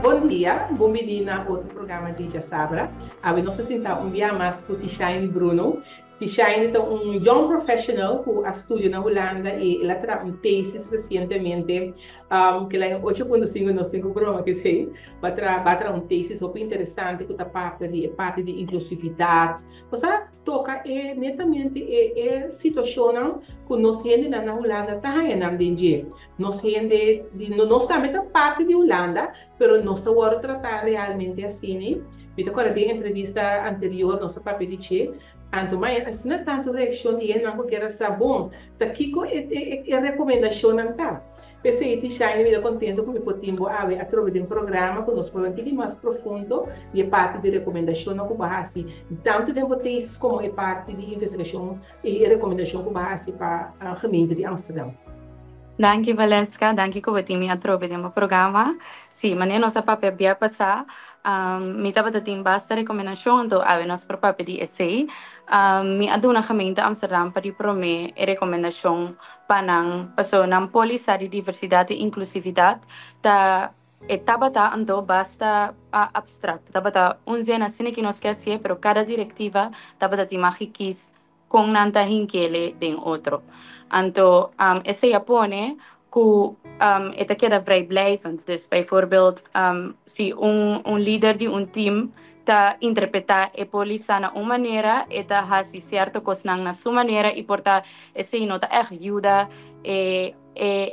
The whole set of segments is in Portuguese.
Bom dia, bem-vindo a outro programa de Sabra. Nós sentamos um dia mais com o Tishane Bruno. Tishane é um young professional que estuda na Holanda e ela terá um thesis recentemente, que ela é 8.5 no 5 programa que sei, vai ter um thesis super interessante que está parte de inclusividade. Você toca netamente a situação que nós gente na Holanda está ganhando dinheiro. Nós gente, nós também parte de Holanda, pero não estou a tratar realmente assim, né? Me acordo bem entrevista anterior, nossa papel de che, anto mas assim não tanto reação de não que era sabão, tá aqui com a recomendação não tá. Pensei que Shine me contento com o potimbo a través de um programa que nós podemos mais profundo de parte de recomendação não com assim, tanto de vocês como a parte de investigação e recomendação com base para a gemeente de Amsterdam. Danke Valeska, danke ko betimi atrobe de mo programa. Si, mane nossa papel bia passar, mi tava dating basta recomendação do ave nos pro papel de essay. Mi aduna gemeente Amsterdam para prome e recomendação panang paso ng polisa de diversidade e inclusividade ta tabata ando basta abstract. Tabata unzena sine que nos quer pero cada directiva tabata timahikis kung nanta hinkele den outro. Anto, esse Japone, que ita queda vrij blijvend. Dus bijvoorbeeld, si un líder de un team ta interpreta e polisa na uma maneira, eta hasi certo cosnang na sua maneira, e porta esse nota echt ajuda e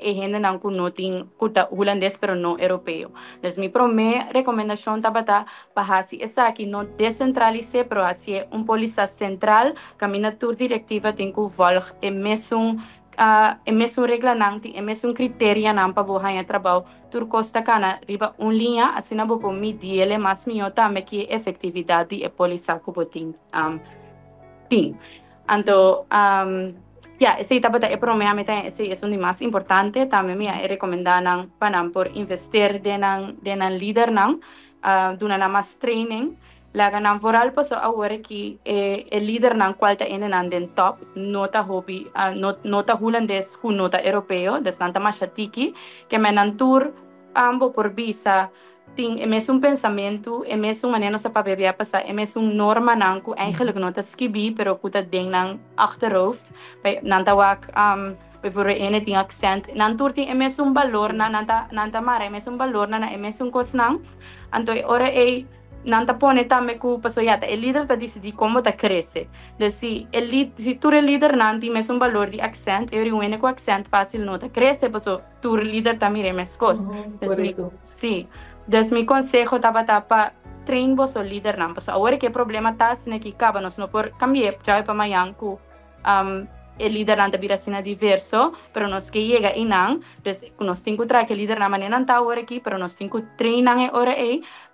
gente não kunoting kuta holandês, pero no europeu. Dus mi prome recomendação tabata pa hasi essa aqui não descentralize, pero hasi un polisa central, camina tur directiva tem que volg e mesmo regla nang e mesmo criteria nang pabuhay na trabaho tur costa kana riba un linha assim na bopo mediele mas miota me que efetividade e polisa kuboting ting. Anto esse tabata e promea meta esse é um mais importante também me é recomendar nang panam por investir denan líder nang duna na mas training laga nang voral paso aware ki e leader nang kwalta ene nan den top nota hobby nota holandês ku nota europeo des nanta machatiki que menan tour ambo por visa ting é mesmo pensamento é mesmo maneira nossa papel via passar é mesmo norma nang ku eigenlijk nota skibi pero kuta ding nang achterhoofd by nanta wak bijvoorbeeld ene ting accent nantur ting é mesmo valor na nanta mara é mesmo valor na é mesmo kosnang anto ora nanta pone tame ku pasoyata el líder ta decidi como ta cresce de si tu el líder nanti mes un valor di accent e riuene ku accent fácil no ta cresce paso tu líder ta mire mes cos sí des mi consejo tapa train vos o líder nan paso ahora que problema ta sine ki kaba nos no por cambiar chave pa mayan ku el líder nanta bira sina diverso pero nos que llega inang des nos cinco tra que líder na manena ta ahora aquí pero nos cinco trainan e ora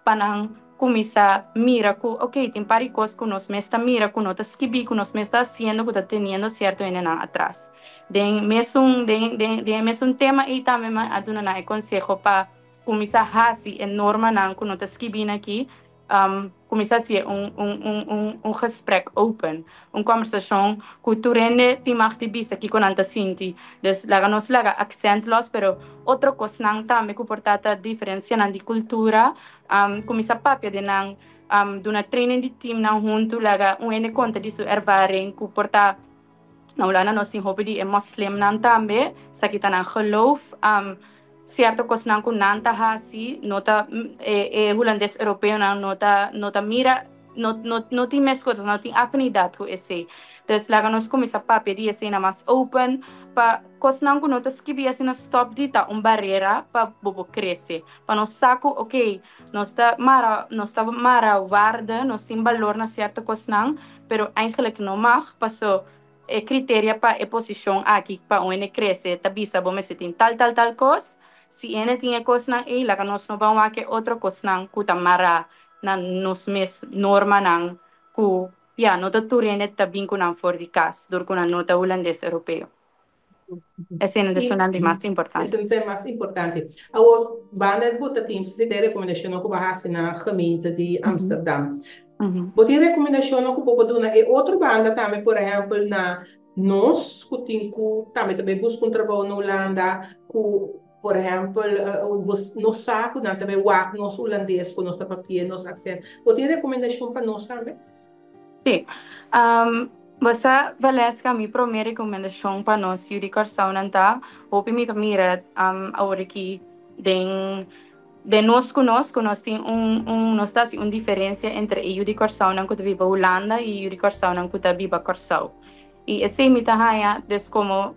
panang começa mira que ok tem paricos que nos mesta mira que nota skibi que nos mesta haciendo que está teniendo cierto en atrás den mesmo tema e também aduna na consejo para começar hasi en norma nan que nota skibi aqui começar a ser gesprek open conversação que tu rende te mag te bisa aqui com anta sinti dus laga nos laga accent los pero outro cos nang também que portata diferença nan di cultura começar papia de nang duna training di team nang junto laga ene conta disso ervaring que porta na ulana nos sin hobby di muslim nan também sakita nang geloof cierto cos nang kun nanta hasi nota holandês europeu nang nota mira no tem mais coisas não tem afinidade com esse dus laga nos começa papia di esse na mais open pa cos nang kun nota skibi assim stop dita barreira pa bobo cresce pa nos saco ok nós tá mara waarde nós tem valor na certa cos nang pero eigenlijk não mag paso criteria pa posição aqui pa onde cresce tabisa bom se tem tal cos si ene tinha cos nang laga nos no vamos a que outro cos nang ku mara na nos mes norma nang ku nota turene tabin ku nang for di cas dur ku na nota holandês europeu esse é o mais importante esse é o mais importante agora banda de botar tempo se der recomendação que vai na gemeente de Amsterdam botar recomendação que pode dar é outra banda também por exemplo na nós que tem que também busca trabalho na Holanda que por exemplo, nós saco, nós também wak, nós holandês, com nosso papel, nosso accent. Você tem recomendação para nós também? Sim. Um, Basta Valesca, mi primeira recomendação para nós, Yuri Corção, nanta, hopi mi mira, agora que de nós conosco, nós tem nós tá uma diferença entre Yuri Corção, não que viva Holanda, e Yuri Corção, não que viva Corção. E esse mi tahaya, des como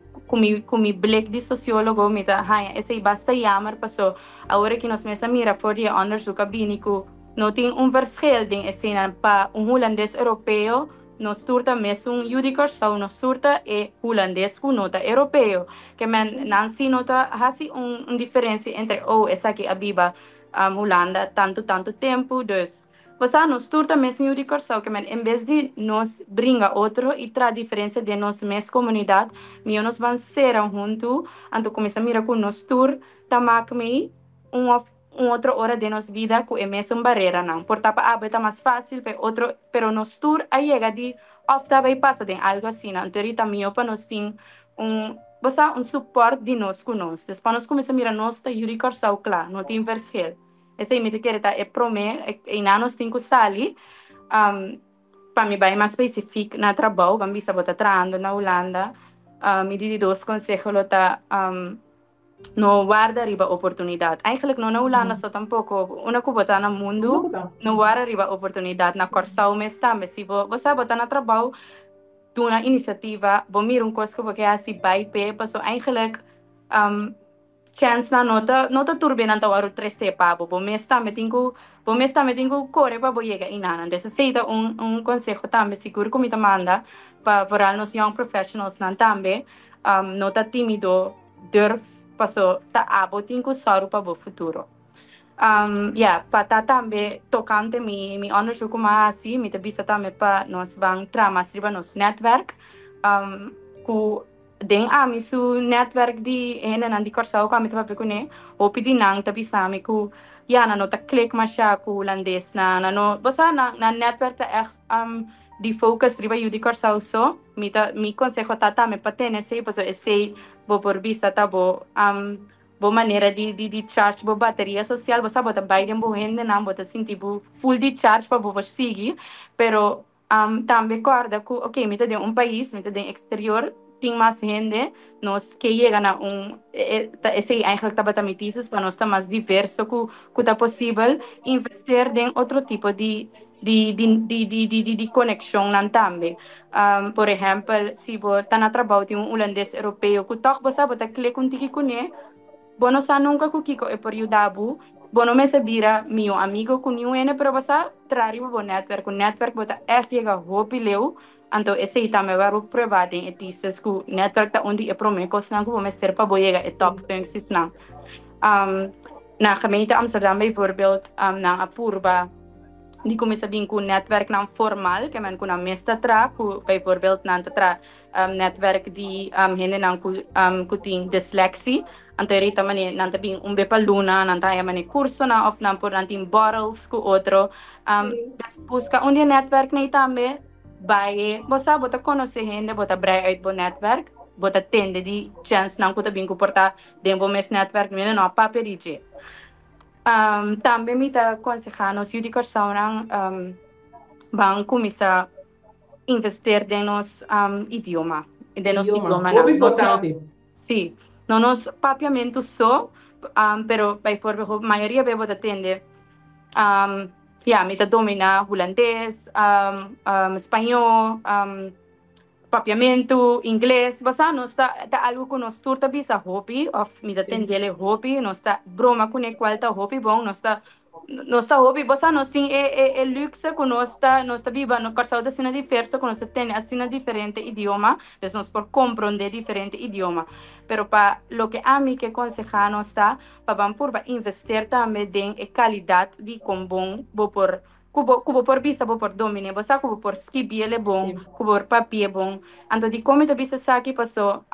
black de sociólogo, mi tahaya, esse basta jammer, paso, agora que nós mesa mira, for die onderzoek, binico, no tem verschil ding escena pa holandês europeu nos surta mesmo Yuri Corção nos surta e holandês com nota europeu que men nansi nota hasi diferença entre essa aqui a biba Holanda tanto tempo dus Basta nos surta mesmo Yuri Corção que men em vez de nos bringa outro e tra diferença de nos mes comunidade mio nos van ser junto anto começa mira com nos tour tamak me outra hora de nossa vida que é mesmo barreira não por tapa tá mais fácil pe outro pero nos tour aí chega de ofta vai passa de algo assim não então também mio para nós tem basta suporte de nós com nós depois nós começa a mirar nós tá Yuri Corsau claro não tem verschil esse aí me te quer tá é prome e na nós tem que sali para me vai mais específico na trabalho vamos bisa botar trabalhando na Holanda me di dois conselhos lo tá no guarda riba oportunidade. Eigenlijk no na Holanda so tampoco una kubota na mundo no guarda riba oportunidade na Corsau mesta se você botar na trabalho doen initiatieva bo meer een kost que assim bij pe paso eigenlijk chance na nota turbina ta waru 3 pa bo mesta me tengo corre pa bo llega inana entonces seita consejo tambe seguro como manda pa vooral nos young professionals nan tambe nota tímido durf paso ta abo tengo saru pa bo futuro pa tambe tocante mi onderzoek maar assim mi te bisa tambe pa nos bang trama sriba nos netwerk ku den ami su netwerk di ene nan di Corsau kami te kune opi di nang tabi sami ku na no ta klik ma siya ku holandês na no basta na netwerk ta echt di focus riba yu di Corsau so mi consejo tata me patene se paso esse bo por vista ta bo maneira de charge bo bateria social basta bota Biden bo hende na bota sinti bo full de charge pa bo seguir pero também corda que ok me de país me de exterior tem mais gente nós que chega na esse eigenlijk tá batamitis para nós tá mais diverso que tá possível investir em outro tipo de conexão nan também por exemplo se você tá na trabalho de holandês europeu que toch você bota clique com tiki kune bono sa nunca ku kiko e por yudabu bono me se bira mio amigo ku niu ene pero basa trari bo network bota echt chega hopi leu anto esse ita me varu prova de etistes ku network ta undi e promeco snan ku me ser pa boyega e top functies na na gemeente Amsterdam bijvoorbeeld na Apurba die kom sabihin ko netwerk ng formal kaya man ko na mesta tra ko bijvoorbeeld na tra netwerk di hindi nang kuting dyslexie anterita mani nantabing umbepaluna nantaya mani kurso na of nan por nanting bottles ko otro después ka undi netwerk na itambe baye bosa bota conoce gente bota bray uit bo netwerk bota tende di chance nang kutabing ko porta dembo mes netwerk mina no paperiche também me está aconselhando os judicos são vão começar a investir em nosso idioma Muito importante. Sim, não nos papiamento só, pero by for a maioria bebo atende me está domina holandês, espanhol, papiamento, inglês, basta não está algo que nós turta bisa hobby, of me da tendele hobby, não está broma com e qual tá hobby bom, não está hobby, basta nós tem é luxe que nós está viva no corso da cena diverso, que nós tem assim diferente idioma, então nós por compreender diferente idioma, pero para lo que a mim que aconseja nós está para vamos por investir também em qualidade de com bom, kubo por vista bo por domine bosa kubo por skibiele bom kubo por papie bom ando di come to bisa saki paso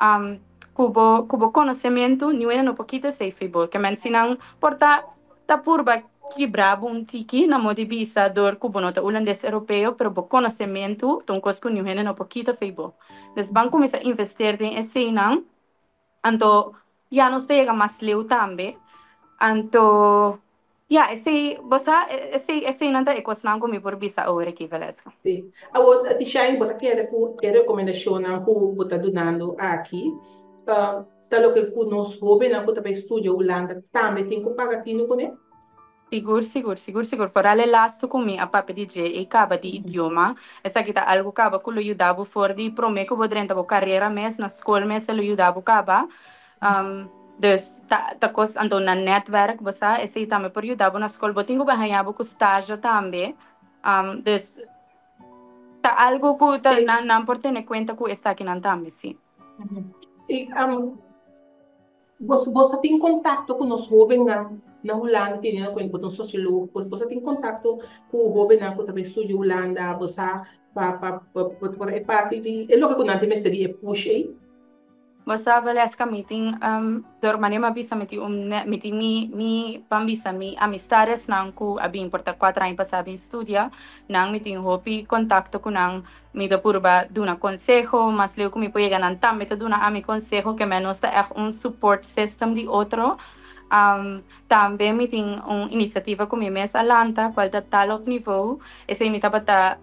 kubo conhecimento niuena no poquito safe bo que men sinang porta ta purba que brabo um tiki na modi bisa dor kubo no ta holandês europeu pero bo conhecimento ton cosco niuena no poquito feibo des banco misa investir em esse não ando ya não chega mais leu também. Anto, ya, esse não é questão comigo por bisa agora aqui, Valesca. Sim. A Tishain, bota que recomendação que bota donando aqui. Talo que nós jovens, que também estudia Holanda, também tem que pagar tino com ele. Siguro. Fora le lasto comi a papa di je e caba di idioma. Essa kita algo caba que lo ayudava for di promeco bodrenta bo carreira mes na school mes lo ayudava caba. Dus ta kos ando na netwerk basta esse também por ayudava na school botingo bahayabo ko stage também. Dus ta algo ko ta Sim. na por tener cuenta ko essa aqui nan também sim. E você tem contato com os jovens na Holanda, tem com um sociólogo, você tem contato com o jovem que também estuda Holanda, você é parte de, é o que nós temos seria push aí. Basta Valesca meeting dormani mabisa miti mi pambisa mi amistades nang ku abing porta 4 anos pasado em estudia nang meeting hopi contacto ku nang mi da purba duna consejo mas leu ku mi poye ganan tam meta duna ami consejo que menos ta un support system di otro também me tem iniciativa com minha alanta qual tá talok nível esse me tá bata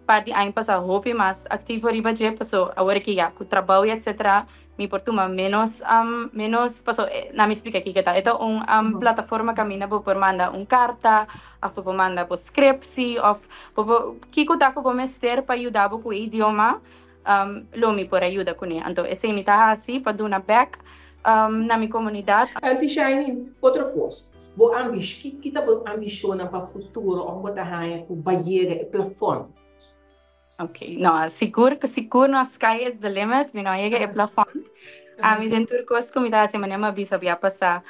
parte ano passado hopi mas ativo riba je passou agora que já com trabalho etc mi portuma menos paso na me explica aqui que tá então plataforma camina por manda carta of por manda por scripts of kiko tá com mester para ajudar com o idioma lo mi por ajuda com ele então esse me tá assim para dar back na minha comunidade. Anti-Shine, outra coisa. Vou que tá ambiciona para o futuro, ou botar raia com barreira e plafond. Ok, não, seguro não sky is the limit, mi não chega a plafond. Mi dentro coisas como da semana ma bisa via passar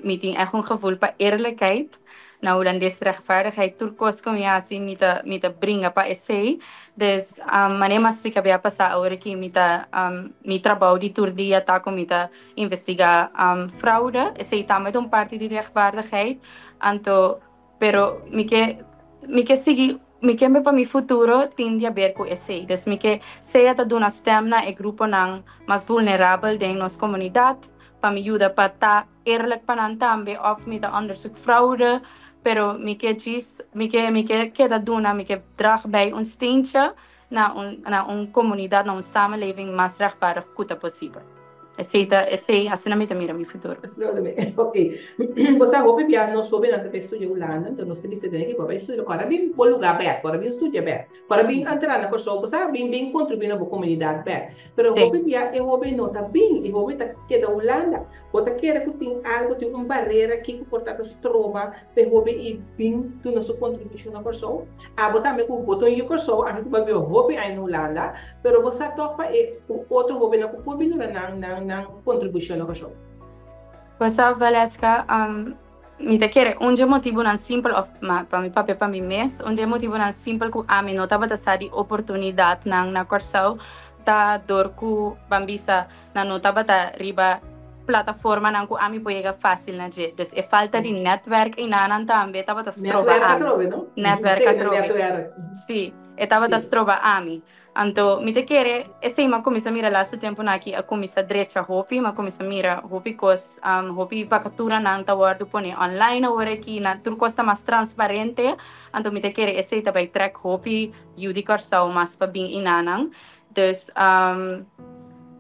meeting echt een gevoel para eerlijkheid. Nou, dan is rechtvaardigheid turcos como ja assim mita bringa para essay. Dus mané mas fica via passar agora que mi trabalho de tur dia tá com mita investigar fraude. Essay também é parte de rechtvaardigheid. Anto, pero mi que seguir mi que para mi futuro tende a ver com esse. Dus mi que seja da dona stem na e grupo nang mas vulnerável dentro nossa comunidade, para me ajudar para estar eerlijk para também, of me da onderzoek fraude, pero me que diz, me que da dona, me que draag bij een steentje na een comunidade, na een samenleving mais rechtvaardig kuta possível. Esse assim na mira mi futuro. Ok. Você roupa piano não soube na que estudia Holanda, então nós temos que ter que para estudar agora bem bom lugar aberto, agora bem estudia aberto, agora bem entrar na coisa, você bem contribuir na comunidade aberta. Pero roupa piano é roupa não tá bem, e roupa tá que da Holanda, ou tá querer que tem algo, tem uma barreira que porta as trova, para roupa e bem tu na sua contribuição na coisa. Botar me com botão e o coisa, aqui que vai ver roupa aí na Holanda, pero você topa e outro roupa na roupa na contribuição na coisa. Cosa Valesca, mi te quiere un motivo nan simple of para mi papi para mi mes, un motivo nan simple ku ami no taba ta sadi oportunidad nang na korsau ta dor ku bambisa na no taba ta riba plataforma nang ku ami poiega fácil na je. Dus e falta di netwerk inanan tambe taba ta strova ami. No? Netwerk a trove. Sì, e tava ta strova ami. Anto, mi te quiere, esse ma come sa mira last tempo na aqui a come sa drecha hopi, ma come sa mira hopi cos hopi vacatura na anta wardu pone online ora aqui na tur costa mais transparente, anto mi te quiere esse ta by track hopi yudi karsau mas pa bing inanang. Dus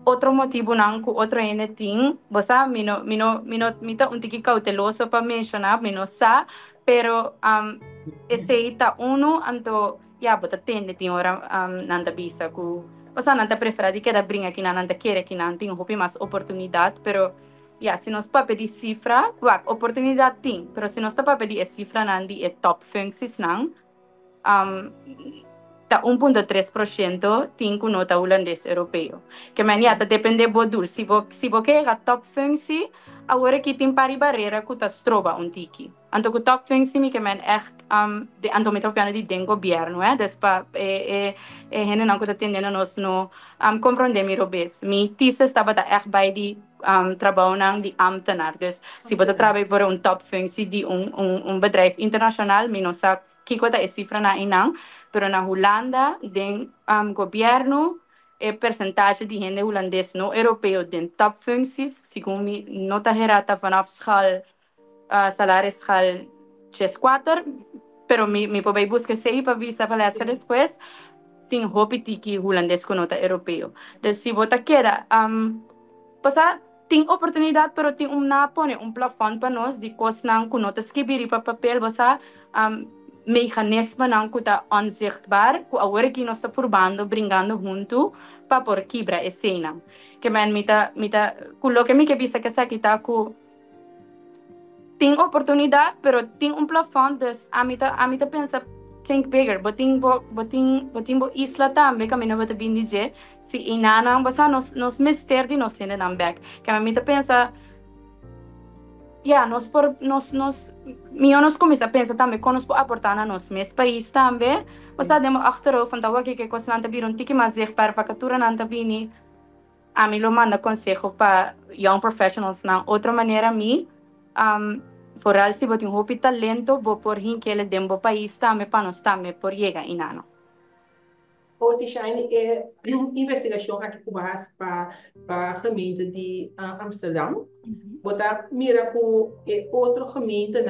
outro motivo não com outro ene ting, bosa mita un tiki cauteloso para mencionar, mino sa, pero esse ta uno anto ya bota tende ting ora nanda bisa ku bosa nanda prefera di que da brinca que nanda quer que nanda ting hopi mais oportunidade, pero ya se nos pa pedir cifra, oportunidade ting, pero se nos ta pa pedir cifra nandi e top functions nang ta 1,3% tem com nota holandês europeu. Que maniata depende bodul. Se você quer a top functie, agora que tem pari barreira que ta trova um tiki. Anto que top functie mi que men echt de anto met op di den governo, dus pa hene não que ta tendendo nos no compreender mi robes. Mi tisa estava da echt bij die trabalho nang di ambtenaar. Dus se você trabalha voor een top functie die een bedrijf internacional, mi não sabe que quota é cifra na inang, pero na Holanda, den governo, percentage de gente holandês no europeu den top functies, segundo mi nota gerata vanaf school, salaris school 4, pero mi pobei busca 6 para visa palestra después, tem hopi tiki holandês com nota europeu. Dus se você quer, passa tem oportunidade, pero tem na pone plafond para nós de coisas não com notas que biri para papel, você mecanismo não que está onzichtbaar, que agora que nós está probando, bringando junto para por quebra a cena. Que man com lo que me que bisa que essa aqui tá com tem oportunidade, pero tem plafond, dus a mita pensa think bigger, boting bo isla também, kami na bata binije, si inanang basa nos mister di nos tende nam back. Kami mita pensa, nos começa a pensar também, quando nos aportar na nos mes país também, basa demo achterhoofd, van tawa que coisa nanta bir tiki mas zeg para vacatura nanta bini, a mim lo manda consejo para young professionals na outra maneira vooral si boting hopi talento bo por hin que ele dembo país também para nós também por llegar inano. O Tishane é investigação aqui com base para a gemeente de Amsterdam. Bota mira com outra gemeente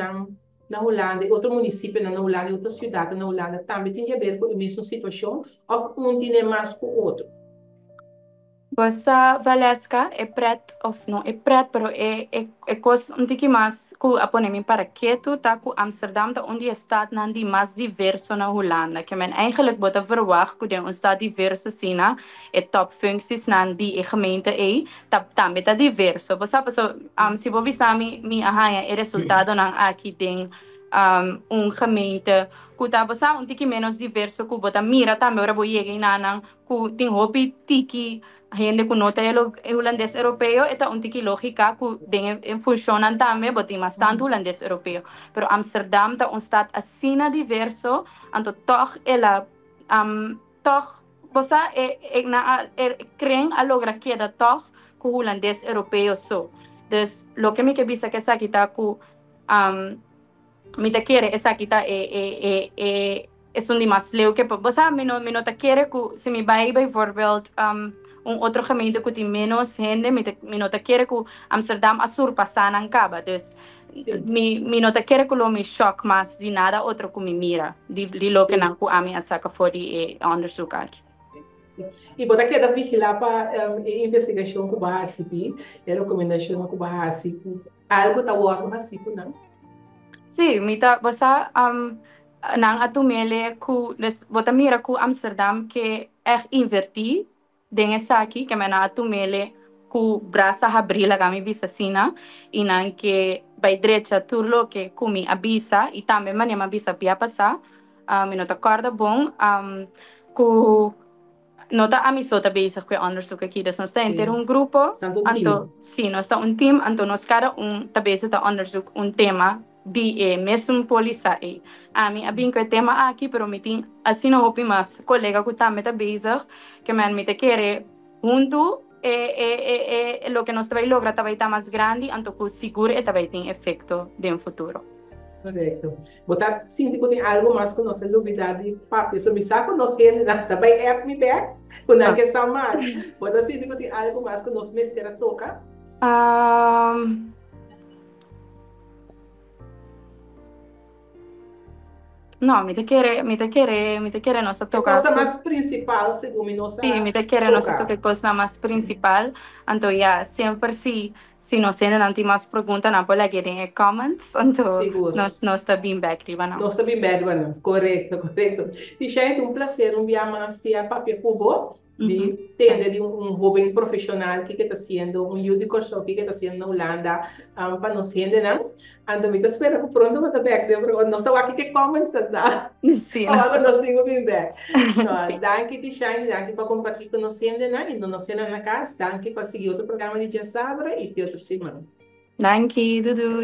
na Holanda, outro município na Holanda, outra cidade na Holanda também tem a ver com a mesma situação ou tem mais com outro. Bossa Valesca é preto, não é preto, pero é coisa tiki mais que aponem para quieto, tá com Amsterdam, tá onde está nandi mais diverso na Holanda. Que men eigenlijk bota verwacht que um está diverso sina, é top functies nandi e gemeente tá também tá diverso. Bossa se bobi sami mi ahaya é resultado nang aqui tem gemeente que tá bossa tiki menos diverso que bota mira também ora boie inanang que tem hopi tiki gente com nota holandês europeu é tiki lógica que funcionam também, mas tem bastante holandês europeu. Pero Amsterdam tá estado assim diverso, então toch ela toch você creem a logra que da toch com holandês europeu so. Dus lo que me que visa que essa aqui tá com me te quiere essa aqui tá é um mais leu que você me não te quiere que se me vai bijvoorbeeld outro gemeente que tem menos gente, me não te quer que Amsterdam a surpassar na caba, dus me não te quer que me choque mais de nada outro que me mira, de lo que não que a minha saca for de onderzoek aqui. E bota que da vigilar para investigação com base, recomendação com base, algo tá working assim, não? Sim, me tá você nang atumele ku bota mira ku Amsterdam que invertir den aqui que me na atumele ku braça abrila kami bisa sina inan que by direita turlo que kumi abisa e também mania abisa pia passar me nota corda bom ku nota amisota bezig com onderzoek aqui dus nós está ter grupo anto sim nós está team anto nós cada tá bezig tá onderzoek tema de mesmo polícia a mim abin que tema aqui pero me tem assim não hopi mas colega que também tá bezig que me te quer junto lo que nós vai lograr vai estar mais grande anto que seguro e vai ter efeito de futuro. Correto. Botar sinto que tem algo mais que nossa novidade papi so bisa ko nos hen na tabay app me back quando a questão mais botar sinto que tem algo mais que nos mesera toca no, me te quiere nossa tocar. Cosa mais principal, segundo nossa. Sim, me te quiere nossa tocar cosa mais principal. Então, sempre se nós temos mais perguntas, não pode querer comments. Então, nós está bem back, riba não. Nós está bem back, não. Correto. E já é prazer enviar mais a Papi Cubo de ter de jovem profissional que está sendo youth coach que está sendo na Holanda para nós gente não ando me espera que pronto vai back de nós estamos aqui que começa tá sim nós temos bem back danke Tishane danke para compartilhar com nós gente não e nós gente na casa danke para seguir outro programa de Dia Sabra e de outra semana danke Dudu